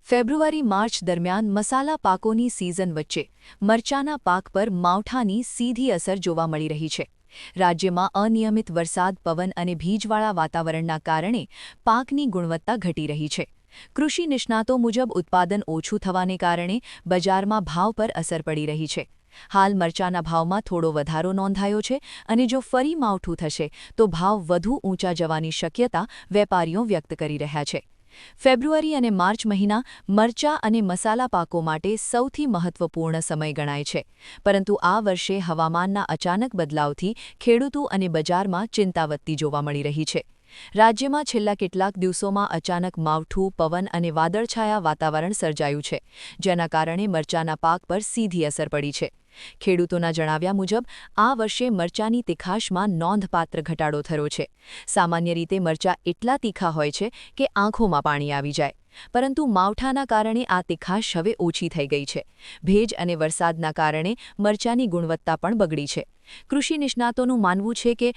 ફેબ્રુઆરી-માર્ચ દરમિયાન મસાલા પાકોની સિઝન વચ્ચે મરચાના પાક પર માવઠાની સીધી અસર જોવા મળી રહી છે. રાજ્યમાં અનિયમિત વરસાદ, પવન અને ભીજવાળા વાતાવરણના કારણે પાકની ગુણવત્તા ઘટી રહી છે. કૃષિ નિષ્ણાતો મુજબ ઉત્પાદન ઓછું થવાને કારણે બજારમાં ભાવ પર અસર પડી રહી છે. હાલ મરચાના ભાવમાં થોડો વધારો નોંધાયો છે અને જો ફરી માવઠું થશે તો ભાવ વધુ ઊંચા જવાની શક્યતા વેપારીઓ વ્યક્ત કરી રહ્યા છે. ફેબ્રુઆરી અને માર્ચ મહિના મરચા અને મસાલા પાકો માટે સૌથી મહત્વપૂર્ણ સમય ગણાય છે, પરંતુ આ વર્ષે હવામાનના અચાનક બદલાવથી ખેડૂતો અને બજારમાં ચિંતા વધતી જોવા મળી રહી છે. રાજ્યમાં છેલ્લા કેટલાક દિવસોમાં અચાનક માવઠું, પવન અને વાદળછાયા વાતાવરણ સર્જાયું છે, જેના કારણે મરચાના પાક પર સીધી અસર પડી છે. ખેડૂતોના જણાવ્યા મુજબ આ વર્ષે મરચાની તીખાશમાં નોંધપાત્ર ઘટાડો થયો છે. સામાન્ય રીતે મરચા એટલા તીખા હોય છે કે આંખોમાં પાણી આવી જાય, પરંતુ માવઠાના કારણે આ તીખાશ હવે ઓછી થઈ ગઈ છે. ભેજ અને વરસાદના કારણે મરચાની ગુણવત્તા પણ બગડી છે. કૃષિ નિષ્ણાતોનું માનવું છે કે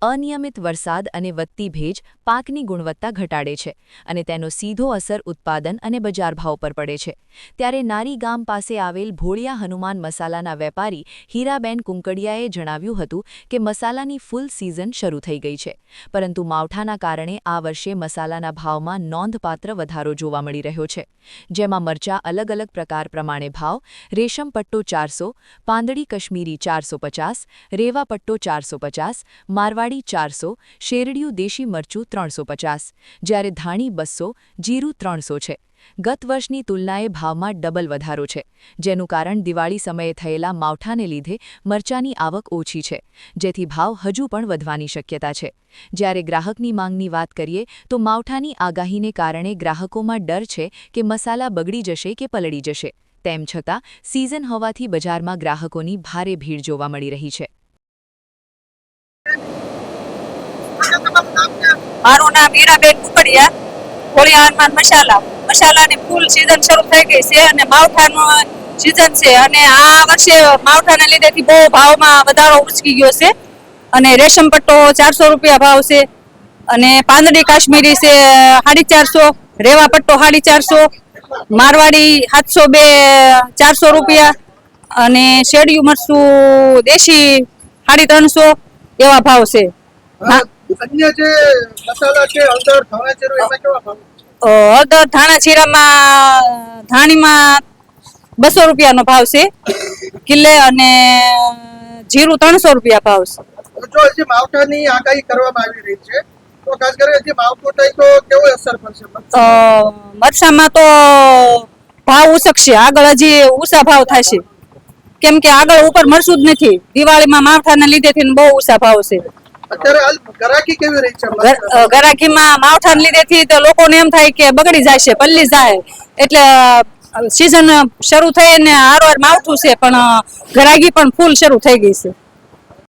અનિયમિત વરસાદ અને વધતી ભેજ પાકની ગુણવત્તા ઘટાડે છે અને તેનો સીધો અસર ઉત્પાદન અને બજાર ભાવ પર પડે છે. ત્યારે નારી ગામ પાસે આવેલ ભોળિયા હનુમાન મસાલાના વેપારી હીરાબેન કુંકડિયાએ જણાવ્યું હતું કે મસાલાની ફૂલ સિઝન શરૂ થઈ ગઈ છે, પરંતુ માવઠાના કારણે આ વર્ષે મસાલાના ભાવમાં નોંધપાત્ર વધારો જોવા મળી રહ્યો છે. જેમાં મરચા અલગ અલગ પ્રકાર પ્રમાણે ભાવ: રેશમ પટ્ટો 400, પાંદડી કશ્મીરી 450, રેવા પટ્ટો 450, મારવાડી 400, શેરડિયું દેશી મરચું 350, જ્યારે ધાણી 200, જીરું 300 છે. ગત વર્ષની તુલનાએ ભાવમાં ડબલ વધારો છે, જેનું કારણ દિવાળી સમયે થયેલા માવઠાને લીધે મરચાની આવક ઓછી છે, જેથી ભાવ હજુ પણ વધવાની શક્યતા છે. જ્યારે ગ્રાહકની માંગની વાત કરીએ તો માવઠાની આગાહીને કારણે ગ્રાહકોમાં ડર છે કે મસાલા બગડી જશે કે પલળી જશે. તેમ છતાં સિઝન હોવાથી બજારમાં ગ્રાહકોની ભારે ભીડ જોવા મળી રહી છે. મારું નામ હીરાબેન કુકડિયા, ભોળિયા હનુમાન મસાલાની ફૂલ સીઝન શરૂ થઈ ગઈ છે અને માવઠાનું સીઝન છે અને આ વર્ષે માવઠાને લીધેથી બહુ ભાવમાં વધારો ઉચકી ગયો છે અને રેશમ પટ્ટો 400 રૂપિયા ભાવ છે અને પાંદડી કાશ્મીરી છે 450, રેવા પટ્ટો 450, મારવાડી 702 400 રૂપિયા અને શેરડિયું મરચું દેશી 350 એવા ભાવ છે. અન્ય જે મસાલા છે, હળદર, ધાણા જીરું, એમાં કેવા ભાવ? હળદર, ધાણા જીરામાં ધાણીમાં 200 રૂપિયાનો ભાવ છે કિલે અને જીરું 300 રૂપિયા ભાવ છે. જો હજી માવઠાની આગાહી કરવામાં આવી રહી છે, તો ખાસ કરીને હજી માવઠું થાય તો કેવો અસર પડશે? મરચામાં તો ભાવ ઉછકશે, આગળ હજી ઊંચા ભાવ થશે, કેમ કે આગળ ઉપર મરચું જ નથી. દિવાળીમાં માવઠાને લીધેથી બહુ ઊંચા ભાવ છે. અત્યારે હાલ ગરાકી કેવી રહી છે? ગરાકીમાં માવઠાને લીધેથી તો લોકોને એમ થાય કે બગડી જશે, પલ્લી જાય, એટલે સિઝન શરૂ થઈ ને હારવાર માવઠું છે, પણ ગરાકી પણ ફૂલ શરૂ થઈ ગઈ છે.